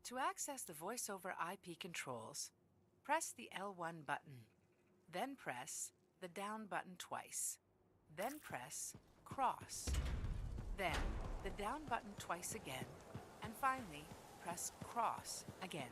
To access the voice-over IP controls, press the L1 button, then press the down button twice, then press cross, then the down button twice again, and finally press cross again.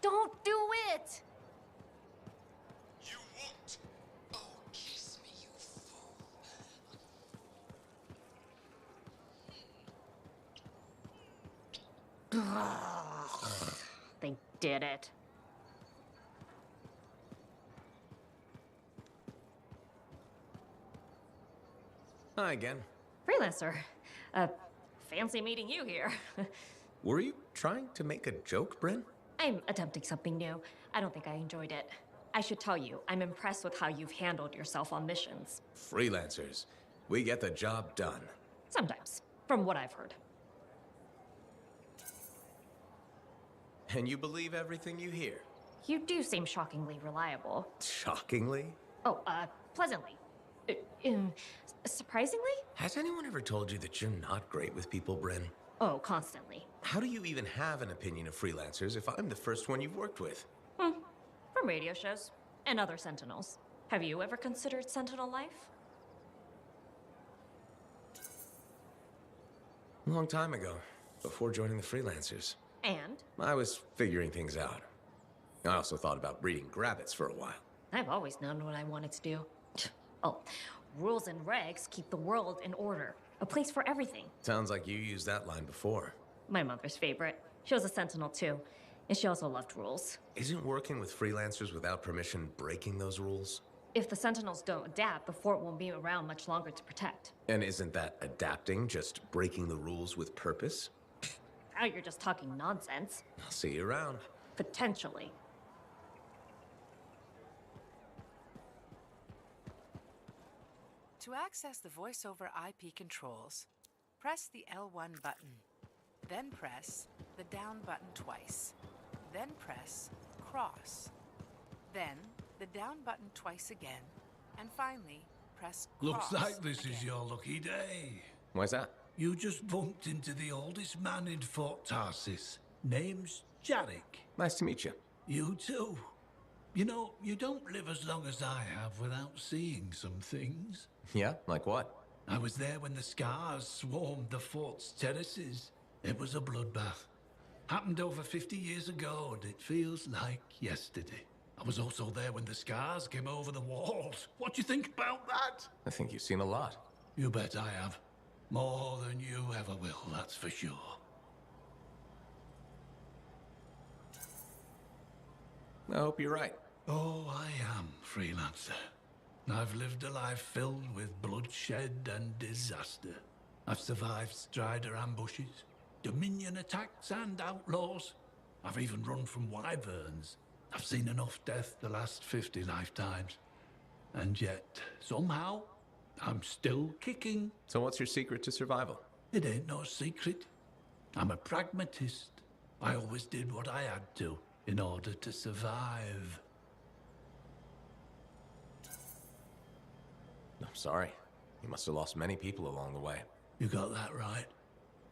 Don't do it! You won't! Oh, kiss me, you fool! They did it. Hi again. Freelancer. Fancy meeting you here. Were you trying to make a joke, Bryn? I'm attempting something new. I don't think I enjoyed it. I should tell you, I'm impressed with how you've handled yourself on missions. Freelancers. We get the job done. Sometimes, from what I've heard. And you believe everything you hear? You do seem shockingly reliable. Shockingly? Oh, pleasantly. Surprisingly? Has anyone ever told you that you're not great with people, Bryn? Oh, constantly. How do you even have an opinion of freelancers if I'm the first one you've worked with? From radio shows and other Sentinels. Have you ever considered Sentinel life? A long time ago, before joining the freelancers. And? I was figuring things out. I also thought about breeding grabbits for a while. I've always known what I wanted to do. Oh, rules and regs keep the world in order. A place for everything. Sounds like you used that line before. My mother's favorite. She was a Sentinel too, and she also loved rules. Isn't working with freelancers without permission breaking those rules? If the Sentinels don't adapt, the fort won't be around much longer to protect. And isn't that adapting just breaking the rules with purpose? Now you're just talking nonsense. I'll see you around. Potentially. To access the voice-over IP controls, press the L1 button, then press the down button twice, then press cross, then the down button twice again, and finally press cross. Looks like this again. is your lucky day. Why's that? You just bumped into the oldest man in Fort Tarsis. Name's Jarek. Nice to meet you. You too. You know, you don't live as long as I have without seeing some things. Yeah? Like what? I was there when the scars swarmed the fort's terraces. It was a bloodbath. Happened over 50 years ago, and it feels like yesterday. I was also there when the scars came over the walls. What do you think about that? I think you've seen a lot. You bet I have. More than you ever will, that's for sure. I hope you're right. Oh, I am, freelancer. I've lived a life filled with bloodshed and disaster. I've survived Strider ambushes, Dominion attacks and outlaws. I've even run from wyverns. I've seen enough death the last 50 lifetimes. And yet, somehow, I'm still kicking. So what's your secret to survival? It ain't no secret. I'm a pragmatist. I always did what I had to in order to survive. I'm sorry. You must have lost many people along the way. You got that right.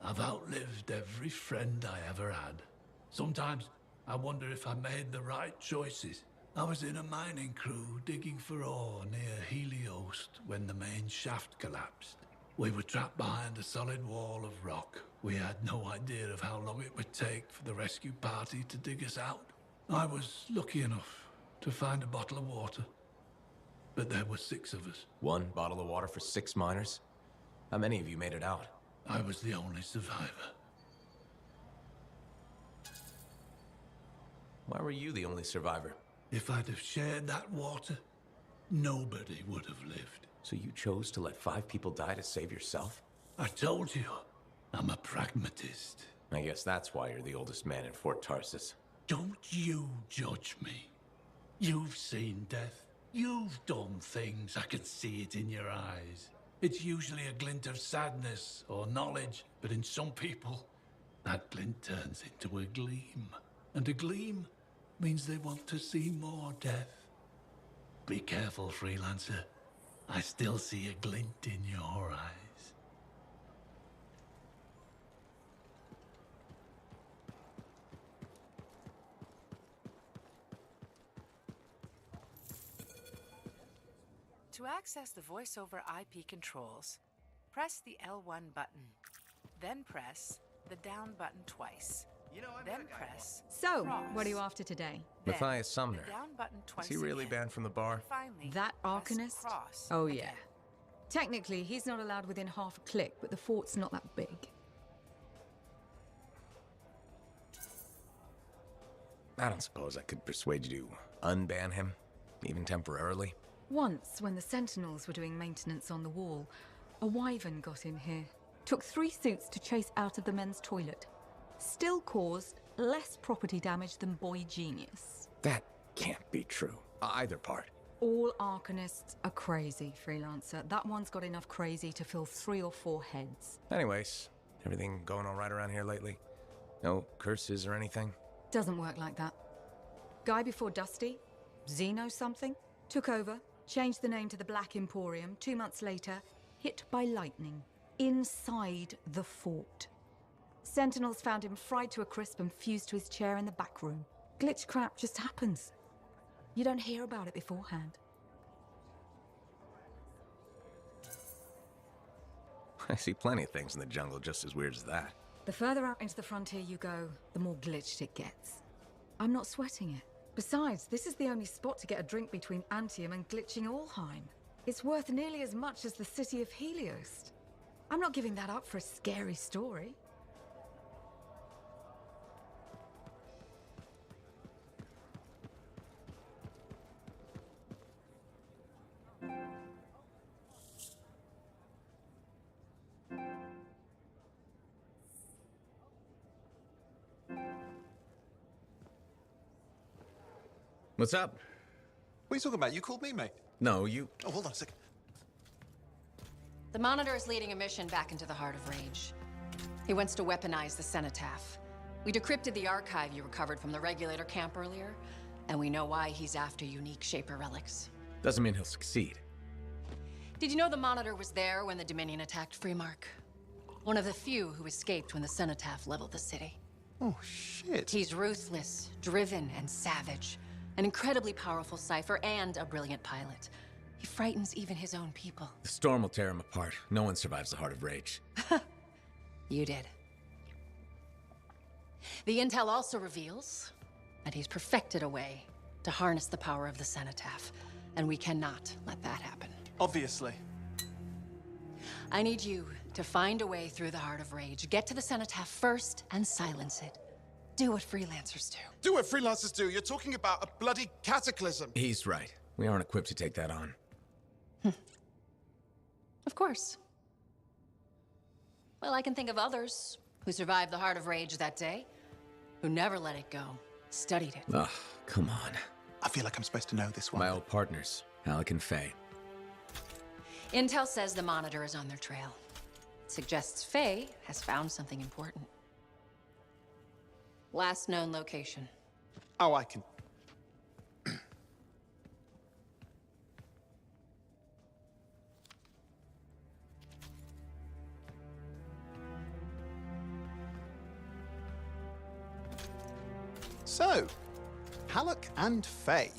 I've outlived every friend I ever had. Sometimes I wonder if I made the right choices. I was in a mining crew digging for ore near Heliost when the main shaft collapsed. We were trapped behind a solid wall of rock. We had no idea of how long it would take for the rescue party to dig us out. I was lucky enough to find a bottle of water. But there were 6 of us. 1 bottle of water for 6 miners? How many of you made it out? I was the only survivor. Why were you the only survivor? If I'd have shared that water, nobody would have lived. So you chose to let 5 people die to save yourself? I told you, I'm a pragmatist. I guess that's why you're the oldest man in Fort Tarsus. Don't you judge me. You've seen death. You've done things. I can see it in your eyes. It's usually a glint of sadness or knowledge, but in some people, that glint turns into a gleam. And a gleam means they want to see more death. Be careful, freelancer. I still see a glint in your eyes. To access the voice-over IP controls, press the L1 button, then press the down button twice. Then press So, cross. what are you after today? Then Matthias Sumner. the down button twice Is he really again. banned from the bar? Finally, That press Arcanist? cross Oh, yeah. again. Technically, he's not allowed within half a click, but the fort's not that big. I don't suppose I could persuade you to unban him, even temporarily. Once, when the Sentinels were doing maintenance on the wall, a wyvern got in here. Took 3 suits to chase out of the men's toilet. Still caused less property damage than Boy Genius. That can't be true. Either part. All Arcanists are crazy, freelancer. That one's got enough crazy to fill 3 or 4 heads. Anyways, everything going all right around here lately? No curses or anything? Doesn't work like that. Guy before Dusty, Xeno something, took over, changed the name to the Black Emporium. 2 months later, hit by lightning. Inside the fort. Sentinels found him fried to a crisp and fused to his chair in the back room. Glitch crap just happens. You don't hear about it beforehand. I see plenty of things in the jungle just as weird as that. The further out into the frontier you go, the more glitched it gets. I'm not sweating it. Besides, this is the only spot to get a drink between Anthem and glitching Allheim. It's worth nearly as much as the city of Helios. I'm not giving that up for a scary story. What's up? What are you talking about? You called me, mate. No, you... Oh, hold on a second. The Monitor is leading a mission back into the Heart of Rage. He wants to weaponize the Cenotaph. We decrypted the archive you recovered from the Regulator camp earlier, and we know why he's after unique Shaper relics. Doesn't mean he'll succeed. Did you know the Monitor was there when the Dominion attacked Freemark? One of the few who escaped when the Cenotaph leveled the city. Oh, shit. He's ruthless, driven, and savage. An incredibly powerful cipher and a brilliant pilot. He frightens even his own people. The storm will tear him apart. No one survives the Heart of Rage. You did. The intel also reveals that he's perfected a way to harness the power of the Cenotaph, and we cannot let that happen. Obviously. I need you to find a way through the Heart of Rage, get to the Cenotaph first, and silence it. Do what freelancers do. Do what freelancers do. You're talking about a bloody cataclysm. He's right. We aren't equipped to take that on. Of course. Well, I can think of others who survived the Heart of Rage that day, who never let it go, studied it. Ugh, come on. I feel like I'm supposed to know this one. My old partners, Alec and Faye. Intel says the Monitor is on their trail. It suggests Faye has found something important. Last known location. Oh, I can... So, Halleck and Faye.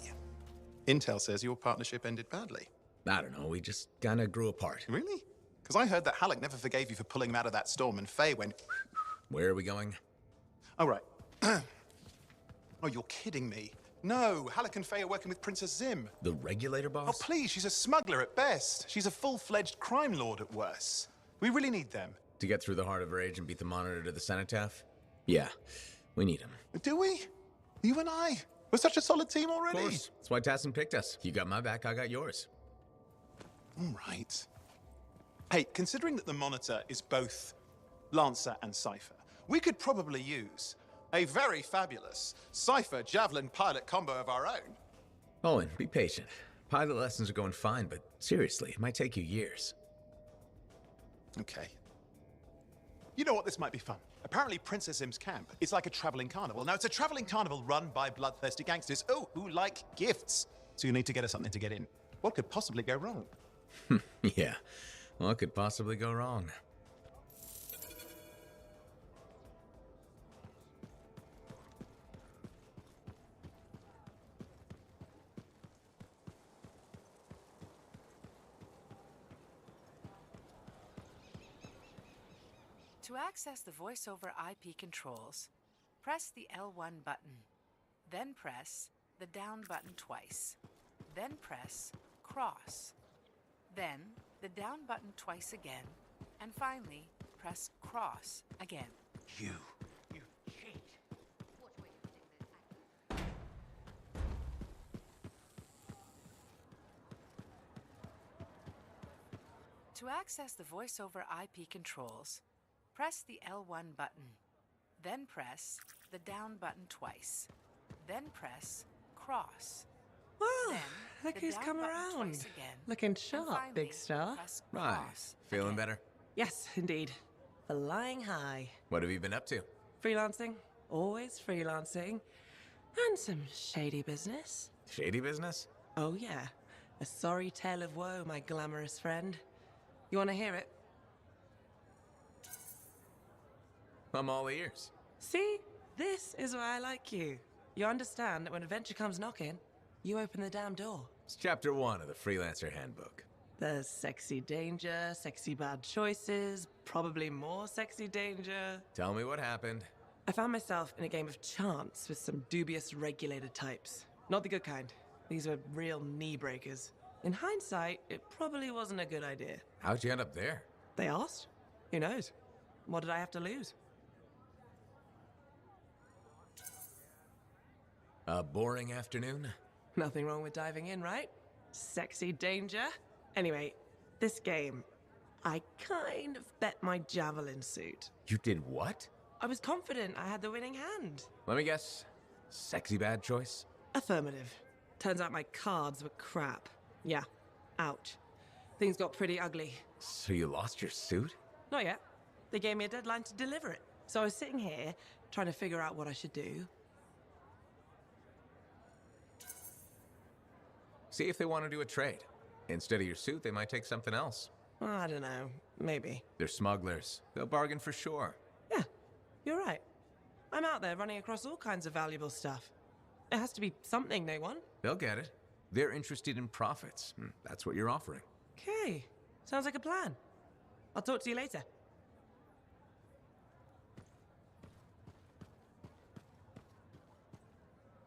Intel says your partnership ended badly. I don't know, we just kinda grew apart. Really? Because I heard that Halleck never forgave you for pulling him out of that storm, and Faye went... Where are we going? Oh, right. Oh, you're kidding me. No, Halleck and Faye are working with Princess Zim. The Regulator Oh, boss? please, she's a smuggler at best. She's a full-fledged crime lord at worst. We really need them. To get through the Heart of Rage and beat the Monitor to the Cenotaph? Yeah, we need him. Do we? You and I, we're such a solid team Of already. course. That's why Tassin picked us. You got my back, I got yours. All right. Hey, considering that the Monitor is both Lancer and Cypher, we could probably use a very fabulous Cypher Javelin pilot combo of our own. Owen, be patient. Pilot lessons are going fine, but seriously, it might take you years. Okay. You know what? This might be fun. Apparently, Princess Zim's camp is like a traveling carnival. Now, it's a traveling carnival run by bloodthirsty gangsters, who like gifts. So you need to get us something to get in. What could possibly go wrong? Yeah. What could possibly go wrong? To access the voice-over IP controls, press the L1 button, then press the down button twice, then press cross, then the down button twice again, and finally press cross again. You cheat. To access the voice-over IP controls, press the L1 button, then press the down button twice, then press cross. Well, Then look the who's down come button around. twice again, Looking and sharp, finally big star. press Right. cross Feeling again. better? Yes, indeed. Flying high. What have you been up to? Freelancing. Always freelancing. And some shady business. Shady business? Oh, yeah. A sorry tale of woe, my glamorous friend. You want to hear it? I'm all ears. See? This is why I like you. You understand that when adventure comes knocking, you open the damn door. It's chapter 1 of the Freelancer Handbook. There's sexy danger, sexy bad choices, probably more sexy danger. Tell me what happened. I found myself in a game of chance with some dubious regulated types. Not the good kind. These were real knee breakers. In hindsight, it probably wasn't a good idea. How'd you end up there? They asked. Who knows? What did I have to lose? A boring afternoon? Nothing wrong with diving in, right? Sexy danger. Anyway, this game, I kind of bet my javelin suit. You did what? I was confident I had the winning hand. Let me guess. Sexy bad choice? Affirmative. Turns out my cards were crap. Yeah. Ouch. Things got pretty ugly. So you lost your suit? Not yet. They gave me a deadline to deliver it. So I was sitting here, trying to figure out what I should do. See if they want to do a trade. Instead of your suit, they might take something else. I don't know. Maybe. They're smugglers. They'll bargain for sure. Yeah, you're right. I'm out there running across all kinds of valuable stuff. It has to be something they want. They'll get it. They're interested in profits. That's what you're offering. Okay. Sounds like a plan. I'll talk to you later.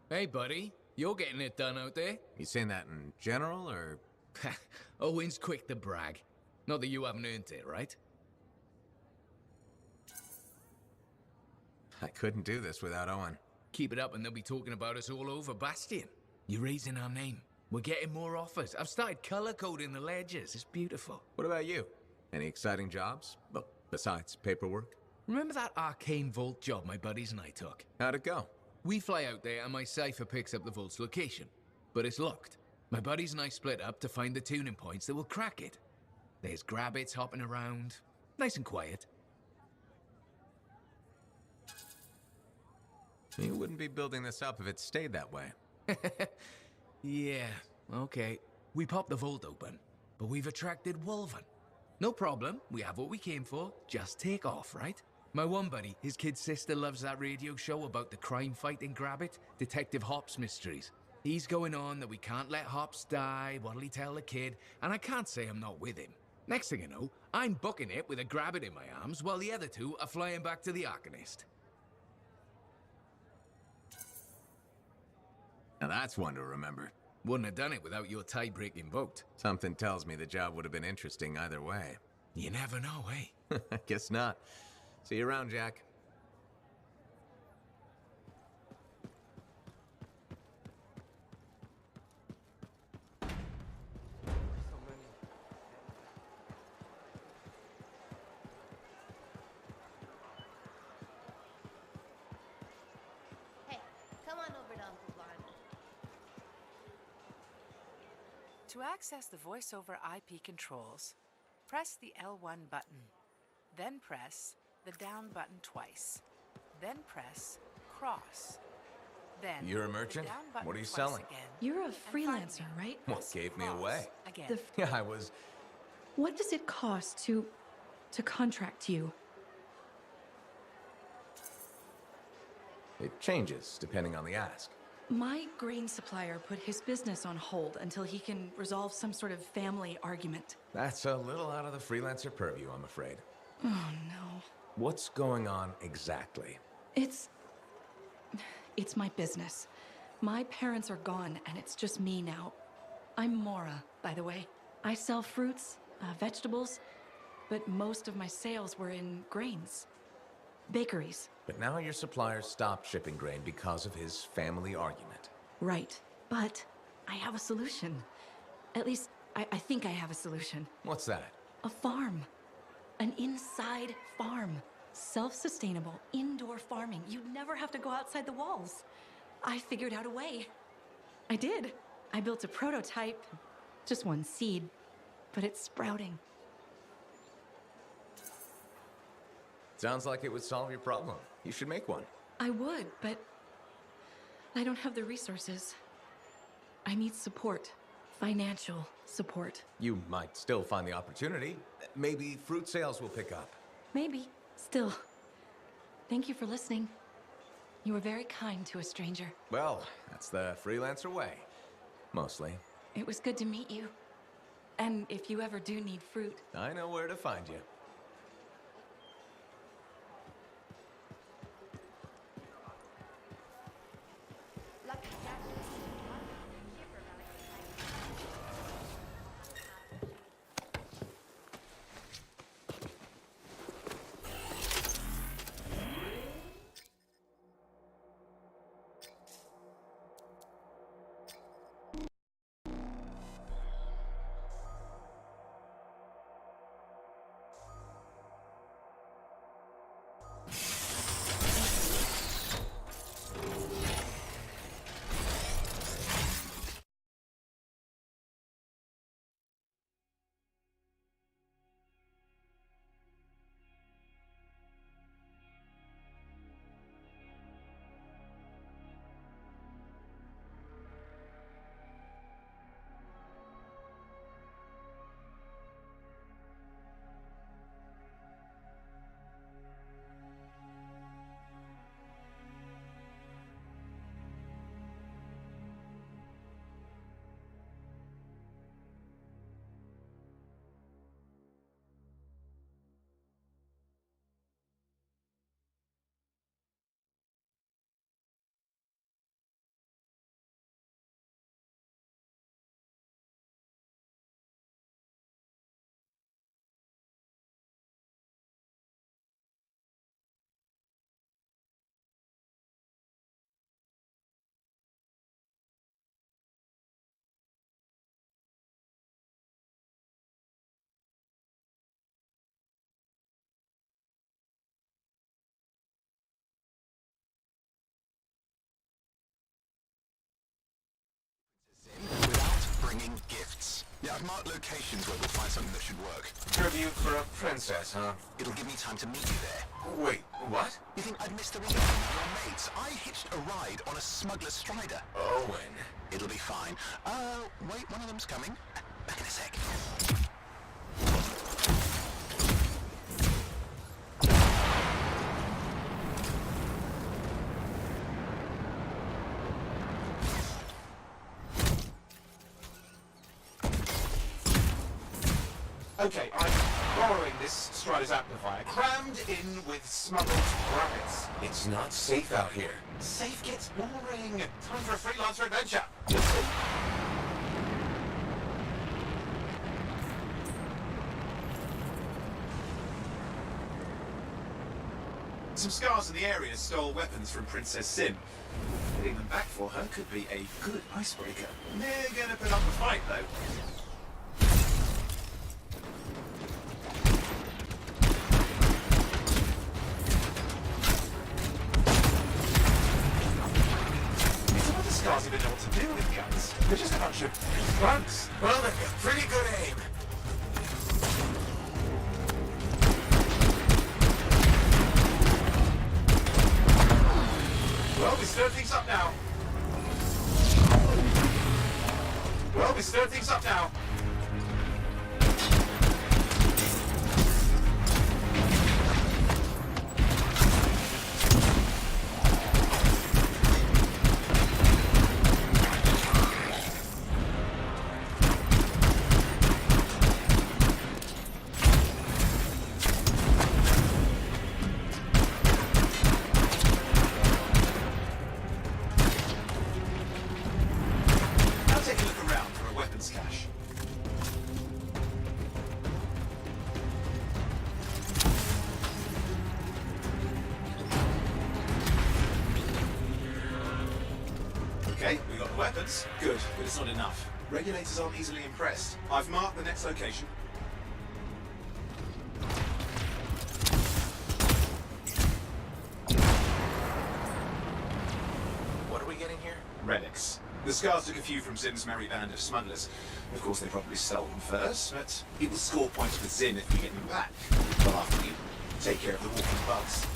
Hey, buddy. You're getting it done out there. You saying that in general, or...? Owen's quick to brag. Not that you haven't earned it, right? I couldn't do this without Owen. Keep it up and they'll be talking about us all over Bastion. You're raising our name. We're getting more offers. I've started color coding the ledgers. It's beautiful. What about you? Any exciting jobs? Well, besides paperwork? Remember that arcane vault job my buddies and I took? How'd it go? We fly out there and my cipher picks up the vault's location. But it's locked. My buddies and I split up to find the tuning points that will crack it. There's grabbits hopping around. Nice and quiet. You wouldn't be building this up if it stayed that way. Yeah, okay. We popped the vault open, but we've attracted Wolven. No problem, we have what we came for. Just take off, right? My one buddy, his kid's sister loves that radio show about the crime fight in Grabbit, Detective Hops Mysteries. He's going on that we can't let Hops die, what'll he tell the kid, and I can't say I'm not with him. Next thing you know, I'm booking it with a Grabbit in my arms while the other two are flying back to the Arcanist. Now that's one to remember. Wouldn't have done it without your tie-breaking vote. Something tells me the job would have been interesting either way. You never know, eh? I guess not. See you around, Jack. To access the voice-over IP controls, press the L1 button, then press the down button twice, then press cross. Then You're a the merchant? down button What are you twice selling? Again, You're a and freelancer, finally, right? What press gave me cross away? Again. Yeah, I was. What does it cost to contract you? It changes depending on the ask. My grain supplier put his business on hold until he can resolve some sort of family argument. That's a little out of the freelancer purview, I'm afraid. Oh no. What's going on exactly? It's my business. My parents are gone and it's just me now. I'm Mora, by the way. I sell fruits, vegetables, but most of my sales were in grains. Bakeries. But now your supplier stopped shipping grain because of his family argument. Right. But I have a solution. At least, I think I have a solution. What's that? A farm. An inside farm. Self-sustainable, indoor farming. You'd never have to go outside the walls. I figured out a way. I did. I built a prototype. Just one seed. But it's sprouting. Sounds like it would solve your problem. You should make one. I would, but I don't have the resources. I need support. Financial support. You might still find the opportunity. Maybe fruit sales will pick up. Maybe. Still. Thank you for listening. You were very kind to a stranger. Well, that's the freelancer way. Mostly. It was good to meet you. And if you ever do need fruit... I know where to find you. Without bringing gifts. Yeah, I've marked locations where we'll find something that should work. Tribute for a princess, huh? It'll give me time to meet you there. Wait, what? You think I'd miss the reunion with your mates? I hitched a ride on a smuggler's strider. Owen. It'll be fine. Wait, one of them's coming. Back in a sec. Okay, I'm borrowing this Strider's amplifier, crammed in with smuggled rabbits. It's not safe out here. Safe gets boring. Time for a freelancer adventure. Some scars in the area stole weapons from Princess Sim. Getting them back for her could be a good icebreaker. They're gonna put up a fight, though. Scars even know what to do with guns. They're just a bunch of bugs. Well, they've got pretty good aim. Well, we stirred things up now. Well, we stirred things up now. Okay, we got the weapons. Good, but it's not enough. Regulators aren't easily impressed. I've marked the next location. What are we getting here? Relics. The Scars took a few from Zim's merry band of smugglers. Of course, they probably stole them first, but it will score points with Zim if we get them back. Well, after you take care of the walking bugs.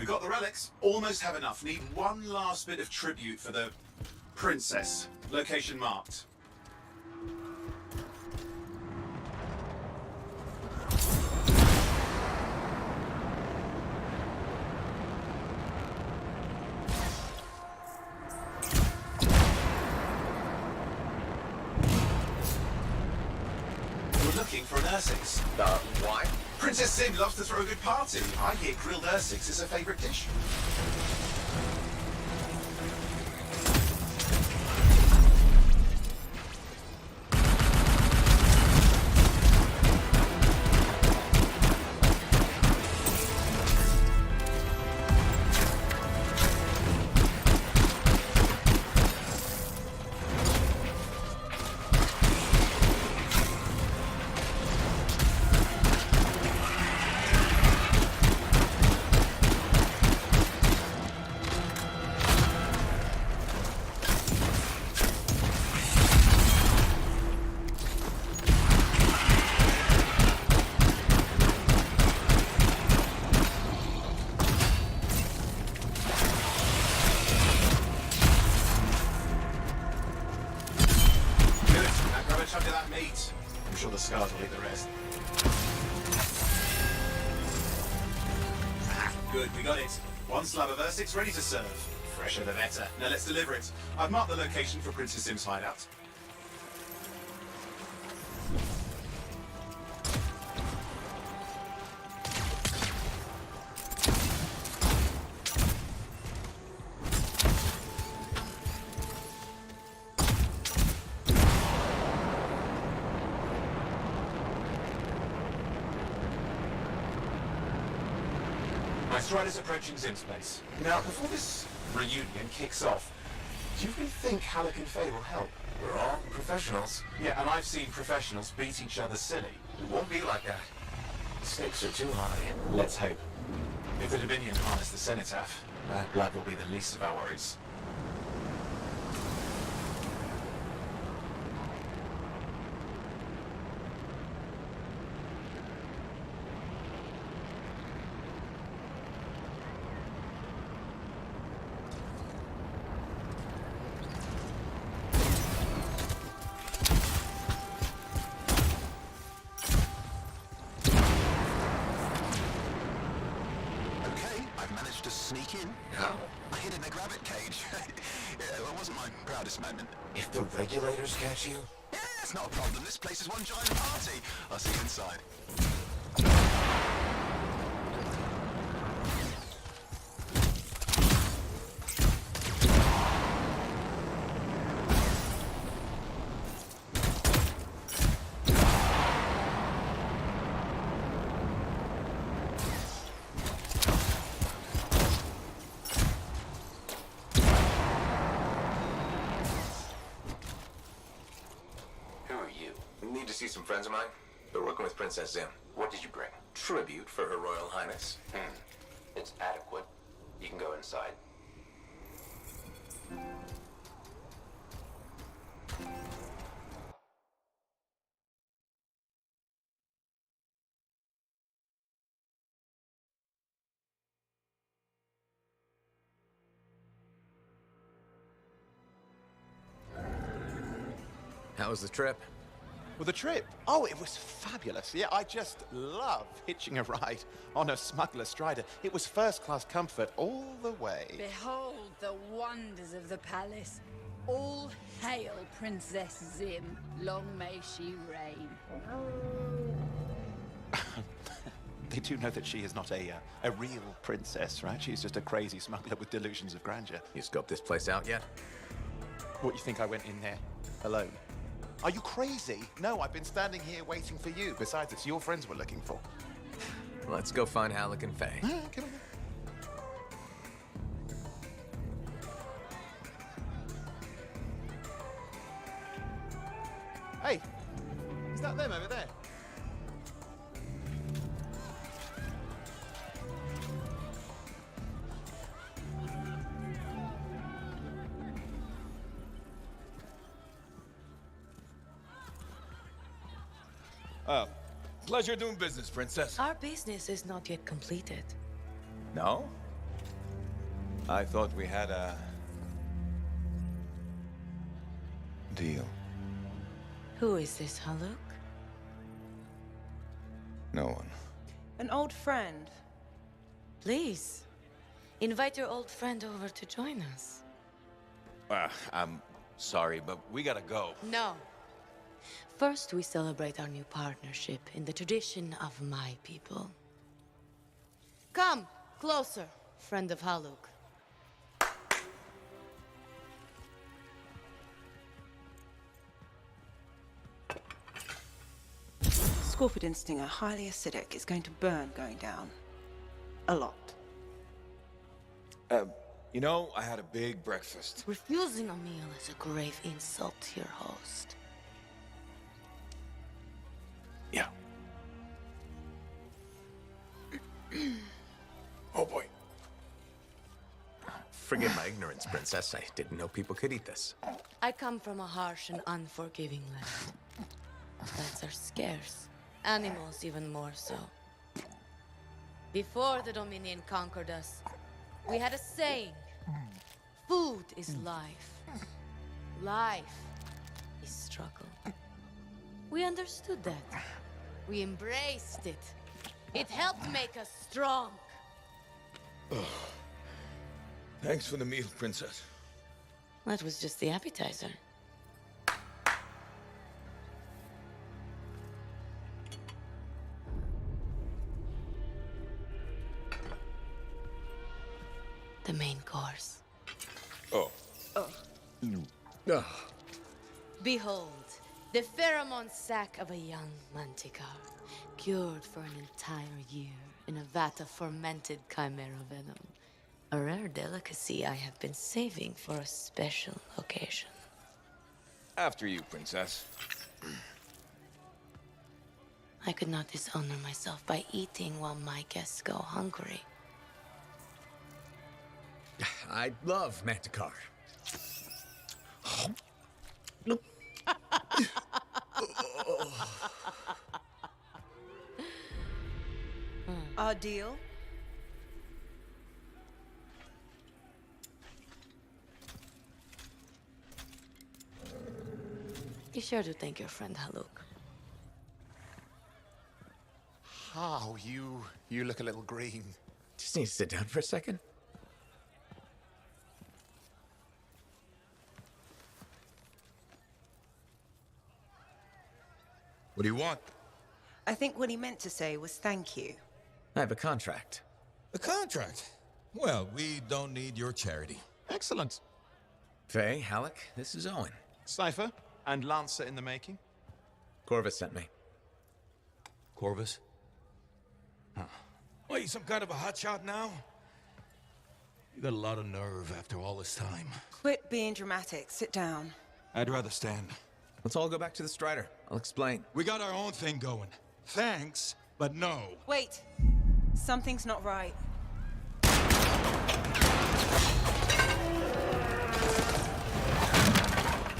Got the relics. Almost have enough. Need one last bit of tribute for the princess. Location marked. We're looking for an Ursix. Why? Princess Sim loves to throw a good party. I hear grilled Ursix is her favourite dish. I'm sure the Scars will eat the rest. Good, we got it. One slab of Ursix ready to serve. Fresher the better. Now let's deliver it. I've marked the location for Princess Sim's hideout. My stride is approaching Zim's place. Now, before this reunion kicks off, do you really think Halleck and Faye will help? We're all professionals. Yeah, and I've seen professionals beat each other silly. It won't be like that. The stakes are too high. Let's hope. If the Dominion harness the Cenotaph, that blood will be the least of our worries. To sneak in. How? I hid in a rabbit cage. Yeah, it wasn't my proudest moment. If the regulators catch you? Yeah, it's not a problem. This place is one giant party. I'll see you inside. see some friends of mine. They're working with Princess Zim. What did you bring? Tribute for Her Royal Highness. It's adequate. You can go inside. How was the trip? Well, the trip? Oh, it was fabulous. Yeah, I just love hitching a ride on a smuggler strider. It was first-class comfort all the way. Behold the wonders of the palace. All hail Princess Zim. Long may she reign. They do know that she is not a real princess, right? She's just a crazy smuggler with delusions of grandeur. You scoped this place out yet? What, you think I went in there alone? Are you crazy? No, I've been standing here waiting for you. Besides, it's your friends we're looking for. Let's go find Halleck and Faye. Come on. Hey, is that them over there? Pleasure doing business, Princess. Our business is not yet completed. No? I thought we had a... deal. Who is this, Haluk? No one. An old friend. Please, invite your old friend over to join us. I'm sorry, but we gotta go. No. First, we celebrate our new partnership in the tradition of my people. Come, closer, friend of Haluk. Scorpion stinger, highly acidic. It's going to burn going down. A lot. You know, I had a big breakfast. Refusing a meal is a grave insult to your host. Yeah. Oh boy. Forgive my ignorance, Princess. I didn't know people could eat this. I come from a harsh and unforgiving land. Plants are scarce. Animals even more so. Before the Dominion conquered us, we had a saying. Food is life. Life is struggle. We understood that. We embraced it. It helped make us strong. Thanks for the meal, Princess. That was just the appetizer. The main course. Oh. Behold, the pheromone sac of a young manticore, cured for an entire year in a vat of fermented chimera venom. A rare delicacy I have been saving for a special occasion. After you, Princess. I could not dishonor myself by eating while my guests go hungry. I love Manticore. Our deal? Be sure to thank your friend Haluk. Oh, you look a little green. Just need to sit down for a second. What do you want? I think what he meant to say was thank you. I have a contract. A contract? Well, we don't need your charity. Excellent. Faye, Halleck, this is Owen. Cypher and Lancer in the making. Corvus sent me. Corvus? Huh. What, you some kind of a hotshot now? You got a lot of nerve after all this time. Quit being dramatic. Sit down. I'd rather stand. Let's all go back to the Strider. I'll explain. We got our own thing going. Thanks, but no. Wait. Something's not right.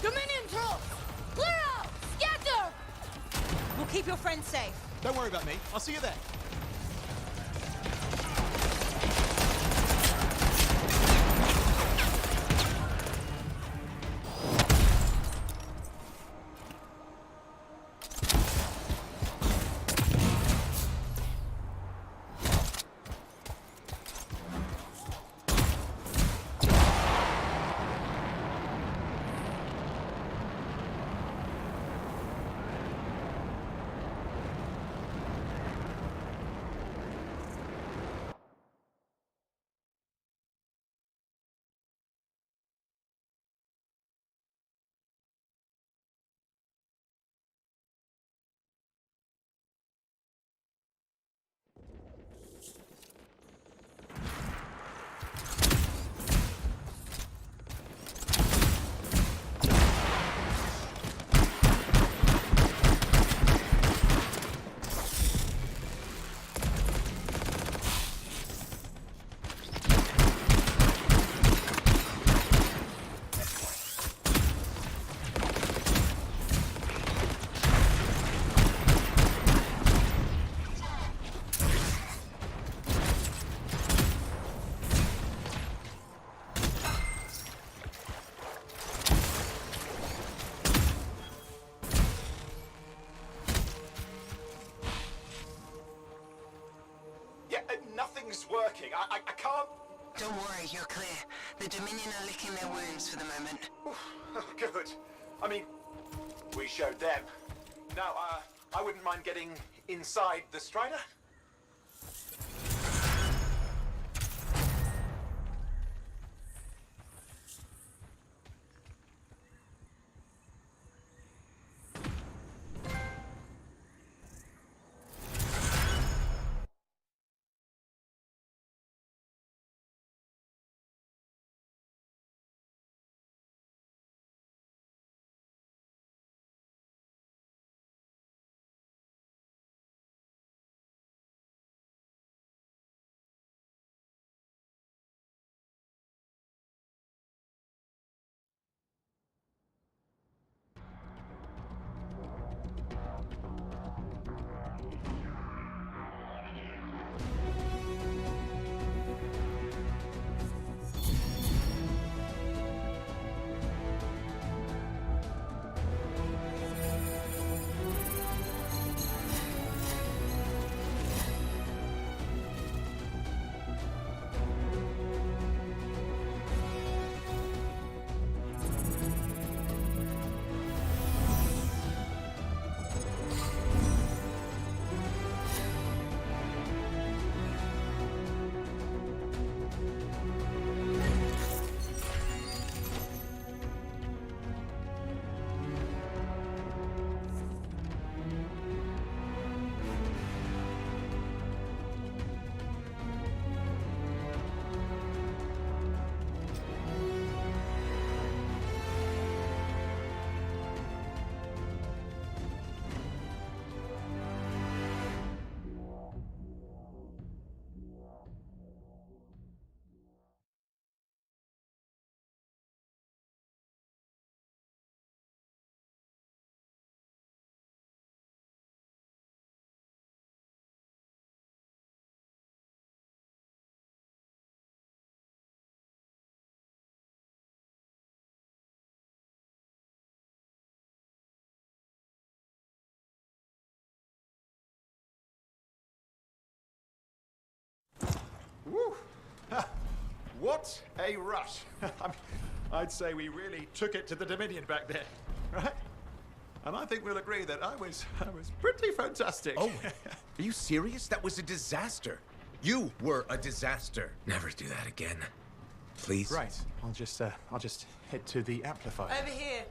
Dominion troops! Clear out! Scatter! We'll keep your friends safe. Don't worry about me. I'll see you there. Nothing's working. I can't... Don't worry, you're clear. The Dominion are licking their wounds for the moment. Oh, good. I mean, we showed them. Now, I wouldn't mind getting inside the Strider. Woo! What a rush. I'd say we really took it to the Dominion back there, right? And I think we'll agree that I was pretty fantastic. Oh, are you serious? That was a disaster. You were a disaster. Never do that again. Please? Right. I'll just head to the amplifier. Over here.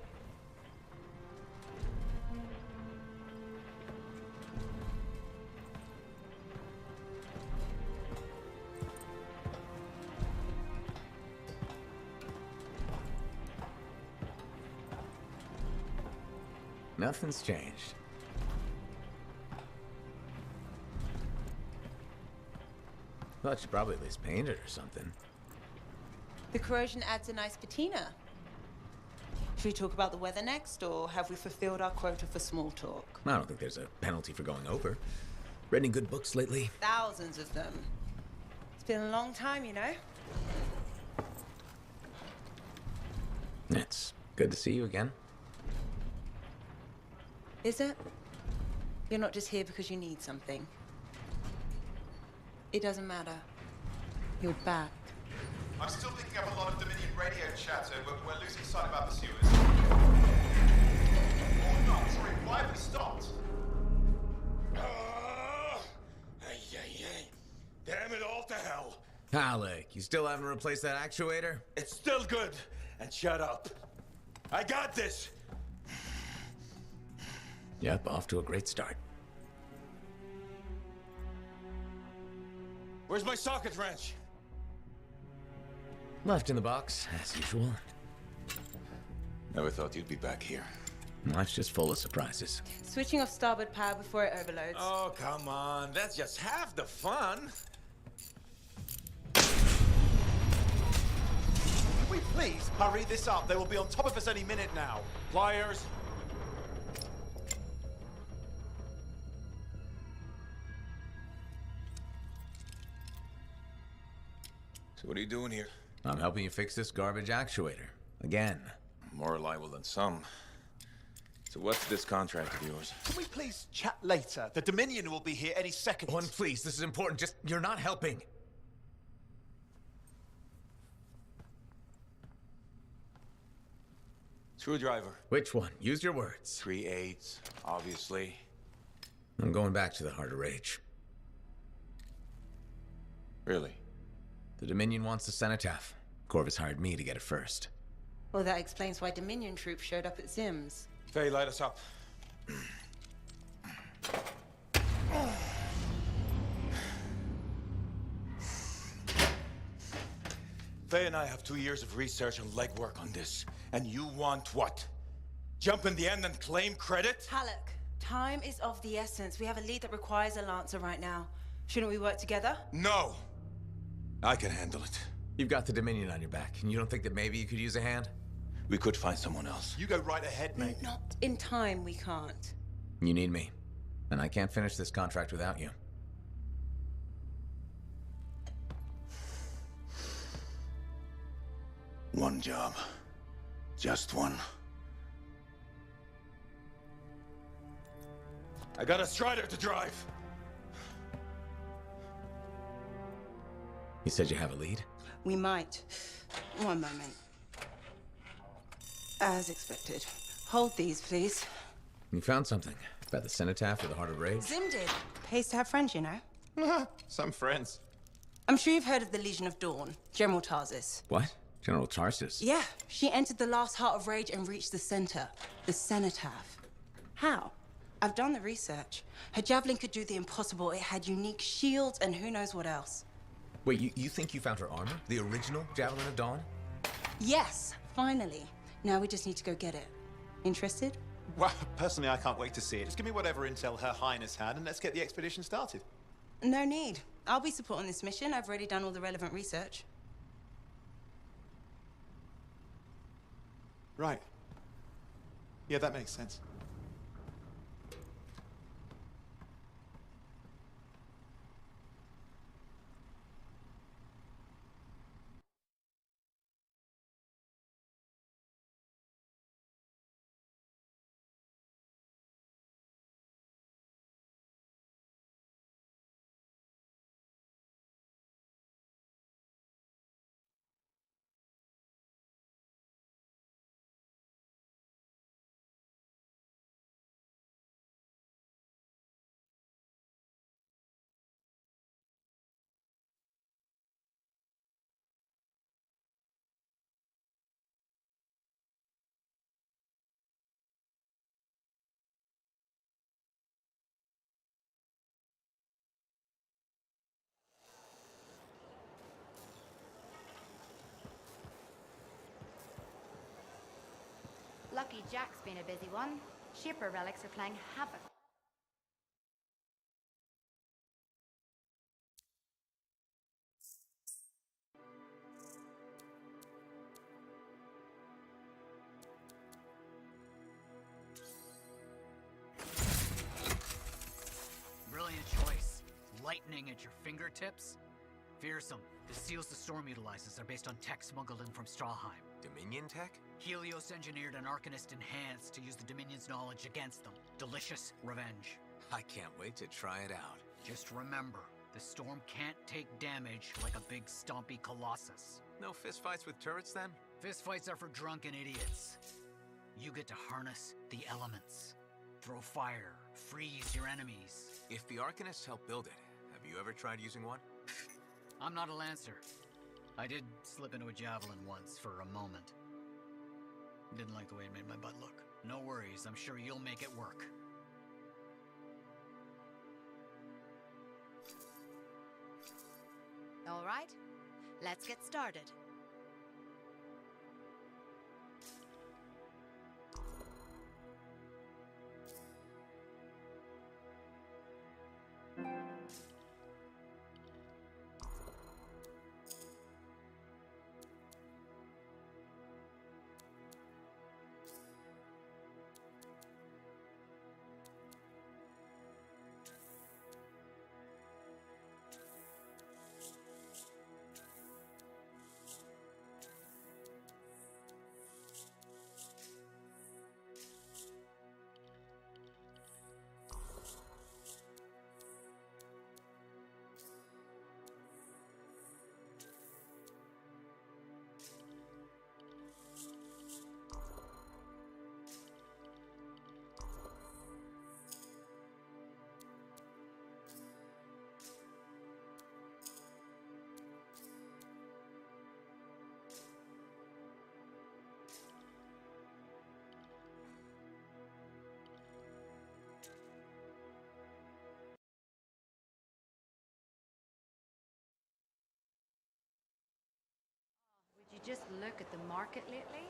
nothing's changed. Thought you'd probably at least paint it or something. The corrosion adds a nice patina. Should we talk about the weather next, or have we fulfilled our quota for small talk? I don't think there's a penalty for going over. Read any good books lately? Thousands of them. It's been a long time, you know? It's good to see you again. Is it? You're not just here because you need something. It doesn't matter. You're back. I'm still picking up a lot of Dominion radio chatter, but we're losing sight about the sewers. Oh no, sorry, why have we stopped? Damn it all to hell. Alec, you still haven't replaced that actuator? It's still good. And shut up. I got this. Yep, off to a great start. Where's my socket wrench? Left in the box, as usual. Never thought you'd be back here. Life's just full of surprises. Switching off starboard power before it overloads. Oh, come on. That's just half the fun. Can we please hurry this up? They will be on top of us any minute now. Pliers. So what are you doing here? I'm helping you fix this garbage actuator. Again. More reliable than some. So what's this contract of yours? Can we please chat later? The Dominion will be here any second. One, please, this is important. Just, you're not helping. Screwdriver. Which one? Use your words. 3/8, obviously. I'm going back to the Heart of Rage. Really? The Dominion wants the cenotaph. Corvus hired me to get it first. Well, that explains why Dominion troops showed up at Zim's. Faye, light us up. Faye and I have 2 years of research and legwork on this. And you want what? Jump in the end and claim credit? Halleck, time is of the essence. We have a lead that requires a Lancer right now. Shouldn't we work together? No! I can handle it. You've got the Dominion on your back, and you don't think that maybe you could use a hand? We could find someone else. You go right ahead, mate. Not in time, we can't. You need me. And I can't finish this contract without you. One job. Just one. I got a Strider to drive. You said you have a lead? We might. One moment. As expected. Hold these, please. You found something. About the cenotaph or the Heart of Rage? Zim did. Pays to have friends, you know. Some friends. I'm sure you've heard of the Legion of Dawn. General Tarsis. What? General Tarsis? Yeah. She entered the last Heart of Rage and reached the center. The cenotaph. How? I've done the research. Her javelin could do the impossible. It had unique shields and who knows what else. Wait, you think you found her armor? The original Javelin of Dawn? Yes, finally. Now we just need to go get it. Interested? Well, personally, I can't wait to see it. Just give me whatever intel Her Highness had, and let's get the expedition started. No need. I'll be supporting this mission. I've already done all the relevant research. Right. Yeah, that makes sense. Lucky Jack's been a busy one. Shaper relics are playing havoc. Brilliant choice. Lightning at your fingertips? Fearsome. The seals the storm utilizes are based on tech smuggled in from Strawheim. Dominion tech? Helios engineered an Arcanist enhanced to use the Dominion's knowledge against them. Delicious revenge. I can't wait to try it out. Just remember, the storm can't take damage like a big stompy colossus. No fistfights with turrets then? Fistfights are for drunken idiots. You get to harness the elements. Throw fire, freeze your enemies. If the Arcanists help build it, have you ever tried using one? I'm not a Lancer. I did slip into a javelin once for a moment. Didn't like the way it made my butt look. No worries, I'm sure you'll make it work. All right, let's get started. Would you just look at the market lately?